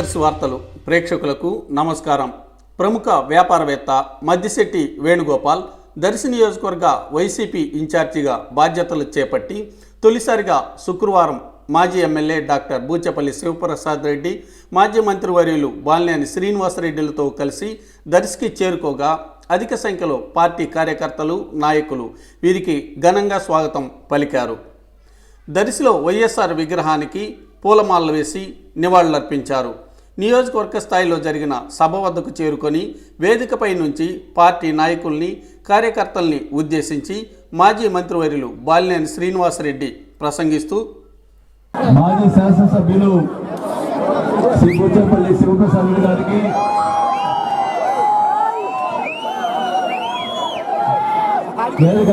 దర్శి వార్తలు ప్రేక్షకులకు నమస్కారం. ప్రముఖ వ్యాపారవేత్త మద్దిశెట్టి వేణుగోపాల్ దర్శి నియోజకవర్గ వైసీపీ ఇన్ఛార్జిగా బాధ్యతలు చేపట్టి తొలిసారిగా శుక్రవారం మాజీ ఎమ్మెల్యే డాక్టర్ బూచపల్లి శివప్రసాద్ రెడ్డి, మాజీ మంత్రివర్యులు బాలినేని శ్రీనివాసరెడ్డిలతో కలిసి దర్శికి చేరుకోగా అధిక సంఖ్యలో పార్టీ కార్యకర్తలు, నాయకులు వీరికి ఘనంగా స్వాగతం పలికారు. దర్శిలో వైఎస్ఆర్ విగ్రహానికి పూలమాలలు వేసి నివాళులర్పించారు. నియోజకవర్గ స్థాయిలో జరిగిన సభ వద్దకు చేరుకొని వేదికపై నుంచి పార్టీ నాయకుల్ని, కార్యకర్తల్ని ఉద్దేశించి మాజీ మంత్రివర్యులు బాలినేని శ్రీనివాసరెడ్డి ప్రసంగిస్తూ, మాజీ శాసనసభ్యులు శ్రీ బూచపల్లి శివప్రసాద్ రెడ్డి గారికి, వేదిక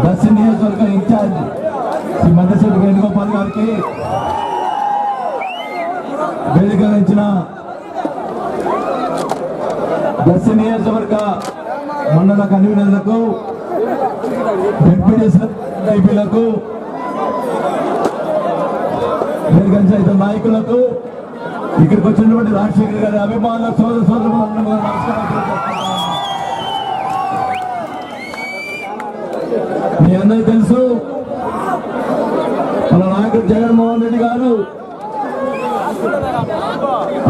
దర్శి నియోజకవర్గ ఇన్ఛార్జ్ శ్రీ మద్దిశెట్టి వేణుగోపాల్ గారికి, వేదిక ఇచ్చిన దర్శి నియోజకవర్గ మండల కన్వీనర్లకు, ఎంపీలకు, వేదిక నాయకులకు, ఇక్కడికి వచ్చినటువంటి రాజశేఖర్ గారి అభిమానుల సోదరులందరూ నమస్కారం. మీ అందరికీ తెలుసు, మన నాయకుడు జగన్మోహన్ రెడ్డి గారు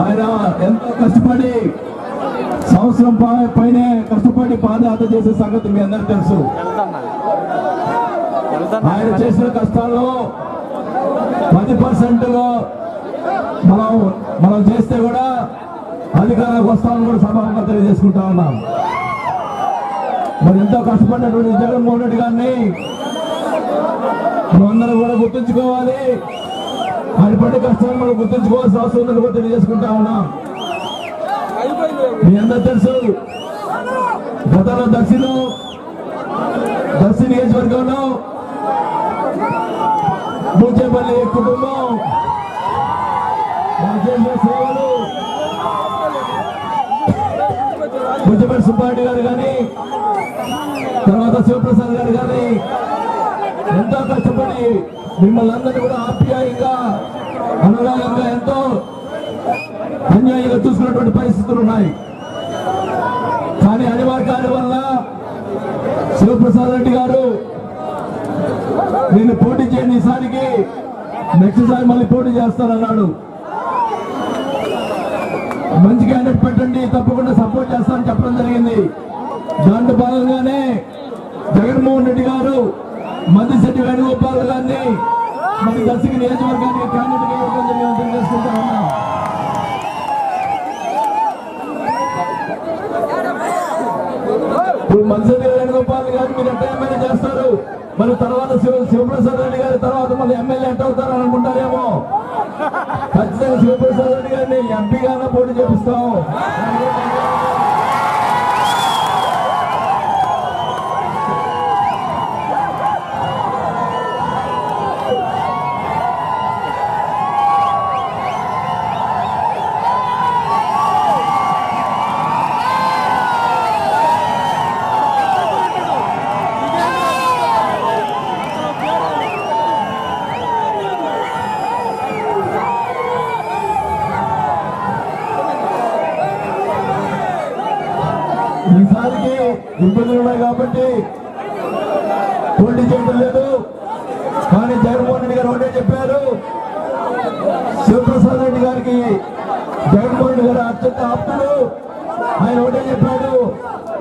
ఆయన ఎంతో కష్టపడి సంవత్సరం పైనే కష్టపడి పాదయాత్ర చేసే సంగతి మీ అందరికీ తెలుసు. ఆయన చేసిన కష్టాల్లో 10% మనం చేస్తే కూడా అధికారానికి వస్తామని కూడా సభాముఖంగా తెలియజేసుకుంటా ఉన్నాం. మరి ఎంతో కష్టపడినటువంటి జగన్మోహన్ రెడ్డి గారిని మనందరూ కూడా గుర్తుంచుకోవాలి. ఆయన పడే కష్టాన్ని మనం గుర్తుంచుకోవాల్సిన అవసరం ఉందని కూడా తెలియజేసుకుంటా ఉన్నాం. మీ అందరూ తెలుసు, గతంలో దర్శి నియోజకవర్గంలో బూచపల్లి కుటుంబం చేసిన సేవలు, బూచపల్లి సుబ్బారెడ్డి గారు కానీ, తర్వాత శివప్రసాద్ గారు కానీ ఎంతో కష్టపడి మిమ్మల్ని అందరినీ కూడా ఆప్యాయంగా, అనురాగంగా, ఎంతో అన్యాయంగా చూసుకున్నటువంటి పరిస్థితులు ఉన్నాయి. కానీ అనివార్యాల వల్ల శివప్రసాద్ రెడ్డి గారు నేను పోటీ చేయని ఈసారికి నెక్స్ట్ సారి మళ్ళీ పోటీ చేస్తానన్నాడు. మంచి క్యాండిడేట్ పెట్టండి, తప్పకుండా సపోర్ట్ చేస్తానని చెప్పడం జరిగింది. దాంట్లో భాగంగానే జగన్మోహన్ రెడ్డి గారు మద్దిశెట్టి వేణుగోపాల్ గారిని మన దర్శి నియోజకవర్గానికి క్యాండిడేట్ ఇవ్వడం జరిగిందని తెలుసుకుంటా ఉన్నాం. ఇప్పుడు మద్దిశెట్టి వేణుగోపాల్ గారు మీరు ఎట్లా ఎమ్మెల్యే చేస్తారు, మరి తర్వాత శివప్రసాద్ రెడ్డి గారి తర్వాత మళ్ళీ ఎమ్మెల్యే ఎట్ అవుతారు అనుకుంటారేమో. ఖచ్చితంగా శివప్రసాద్ రెడ్డి గారిని ఎంపీగానే పోటీ చేపిస్తాం. ఈసారికి ఇబ్బందులు ఉన్నాయి కాబట్టి పోటీ చేయడం లేదు. కానీ జగన్మోహన్ రెడ్డి గారు ఒకటే చెప్పారు, శివప్రసాద్ రెడ్డి గారికి జగన్మోహన్ రెడ్డి గారు అత్యంత ఆప్తుడు. ఆయన ఒకటే చెప్పాడు,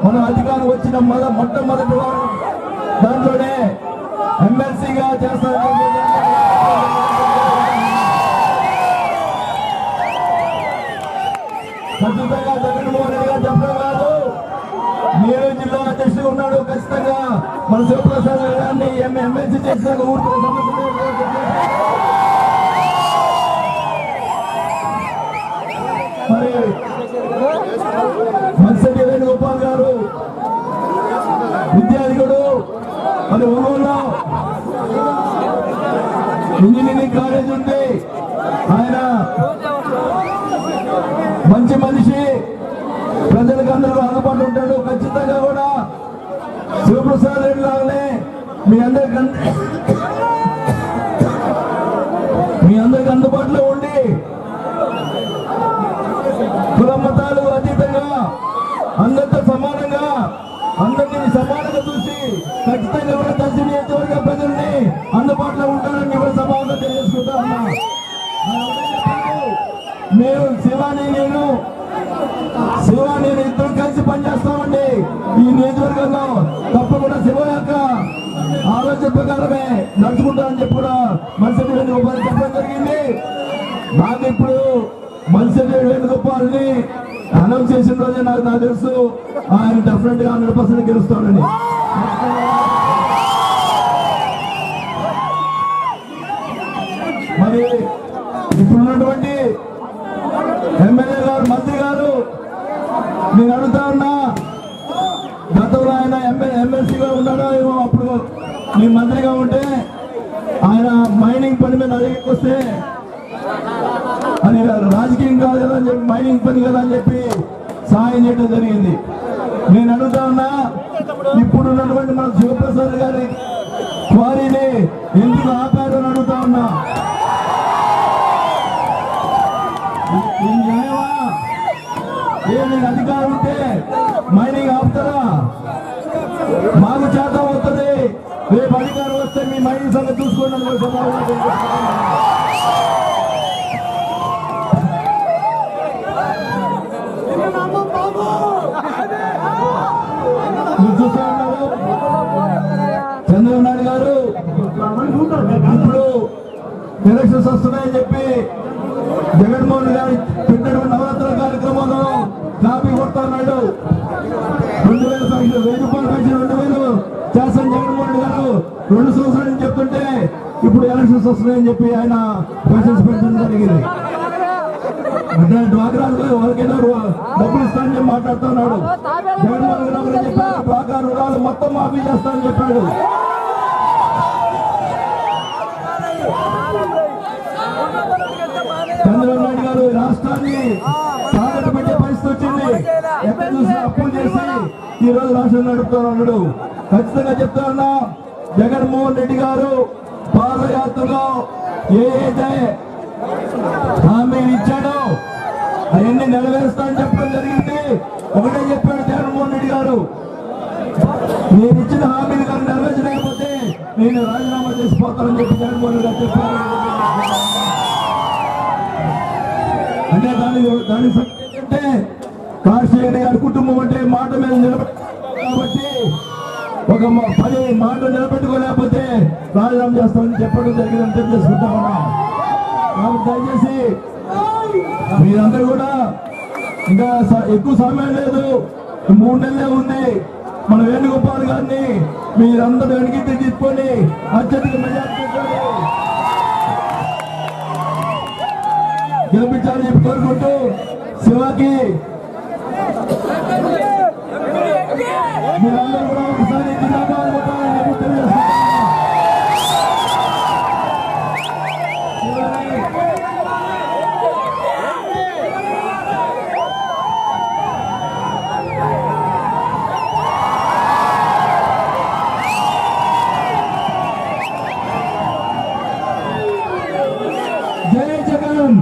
మనం అధికారం వచ్చిన మొట్టమొదటి వారు దాంట్లోనే ఎమ్మెల్సీగా చేస్తారని. ఖచ్చితంగా జగన్మోహన్ రెడ్డి గారు చెప్పడం కాదు, నేను జిల్లా అధ్యక్షుడు ఉన్నాడు, ఖచ్చితంగా మన శివప్రసాద్ గారిని ఎమ్మెల్సీ చేసిన ఊరుకునే సమస్య. మరి మద్దిశెట్టి వేణుగోపాల్ గారు విద్యాధికుడు, మరి ఒంగోలులో ఇంజనీరింగ్ కాలేజ్ ఉంది. ఆయన మంచి మనిషి, ప్రజలకు అందరూ అందుబాటులో ఉంటాడు. ఖచ్చితంగా కూడా శివప్రసాద్ రెడ్డి లాగానే మీ అందరికి అందుబాటులో ఉండి విషయంలో తప్పకుండా శివ యొక్క ఆలోచన ప్రకారమే నడుచుకుంటారని చెప్పి కూడా మనిషి వేణుగోపాల్ చెప్పడం జరిగింది. నాకు ఇప్పుడు మనిషి వేణుగోపాల్ని అనౌన్స్ చేసిన రోజే నాకు తెలుసు ఆయన డెఫినెట్ గా 100% గెలుస్తాడని. మరి ఇప్పుడున్నటువంటి ఎమ్మెల్యే గారు, మంత్రి గారు, నేను అడుగుతా ఉన్నా, గతంలో ఆయన ఎమ్మెల్సీగా ఉన్నాడో ఏమో, అప్పుడు మీ మంత్రిగా ఉంటే ఆయన మైనింగ్ పని మీద అడిగిపోతే అని రాజకీయం కాదు కదా అని చెప్పి, మైనింగ్ పని కదా అని చెప్పి సహాయం చేయడం జరిగింది. నేను అడుగుతా ఉన్నా, ఇప్పుడు ఉన్నటువంటి మన శివప్రసాద్ గారి క్వారీని ఎందుకు ఆపారు అని అడుగుతా ఉన్నా. ఈ న్యాయమా? మీకు అధికారం ఉంటే మైనింగ్ ఆపుతారా? మాకు చేత అవుతుంది, రేపు అధికారం వస్తే మీ మైనింగ్ సంగతి చూసుకోండి. చూస్తా ఉన్నారు చంద్రబాబు నాయుడు గారు ఇప్పుడు ఎలక్షన్స్ వస్తున్నాయని చెప్పి జగన్మోహన్ గారు పెట్టినటువంటి నవరాత్రుల కార్యక్రమంలో కాపీ కొడుతున్నాడు. 2000 సంఖ్య 1000 రూపాయలు పెంచి 2000 చేస్తాను జగన్మోహన్ గారు 2 సంవత్సరాలు చెప్తుంటే ఇప్పుడు ఎలక్షన్స్ వస్తున్నాయని చెప్పి ఆయన క్వశ్చన్స్ పెట్టడం జరిగింది. అంటే డ్వాక్రాలు వాళ్ళకైనా డబ్బులు ఇస్తానని చెప్పి మాట్లాడుతున్నాడు. జగన్మోహన్ గారు చెప్పారు డ్వాక్రా రుణాలు మొత్తం మాఫీ చేస్తానని చెప్పాడు. చంద్రబాబు నాయుడు గారు రాష్ట్రాన్ని సాధన పెట్టే పరిస్థితి వచ్చింది. ఎక్కడ చూసినా అప్పులు చేసి ఈ రోజు రాష్ట్రం నడుపుతా ఉన్నాడు. ఖచ్చితంగా చెప్తా ఉన్నా, జగన్మోహన్ రెడ్డి గారు పాదయాత్రలో ఏదైతే హామీలు ఇచ్చాడో అవన్నీ నెరవేరుస్తానని చెప్పడం జరిగింది. ఒకటే చెప్పాడు జగన్మోహన్ రెడ్డి గారు, నేను ఇచ్చిన హామీలు కానీ నెరవేర్చలేకపోతే నేను రాజీనామా చేసిపోతానని చెప్పి జగన్మోహన్ రెడ్డి గారు చెప్పారు. అంటే దాని అంటే కాశీరెడ్డి గారి కుటుంబం అంటే మాట మీద నిలబెట్టారు కాబట్టి ఒక 10 మాటలు నిలబెట్టుకోలేకపోతే రాజీనామా చేస్తామని చెప్పడం జరిగిందని తెలియజేసుకుంటా ఉన్నా. కాబట్టి దయచేసి మీరందరూ కూడా ఇంకా ఎక్కువ సమయం లేదు, 3 నెలలే ఉంది. మన వేణుగోపాల్ గారిని మీరందరూ వెనక్కి తీసుకొని అత్యధిక మెజార్టీ గెలిపించాలని చెప్పి కోరుకుంటూ శివకి మీరందరూ కూడా ఒకసారి జిందాబాద్ కొట్టాలని చెప్పి తెలియజేస్తున్నాను. జై జగన్.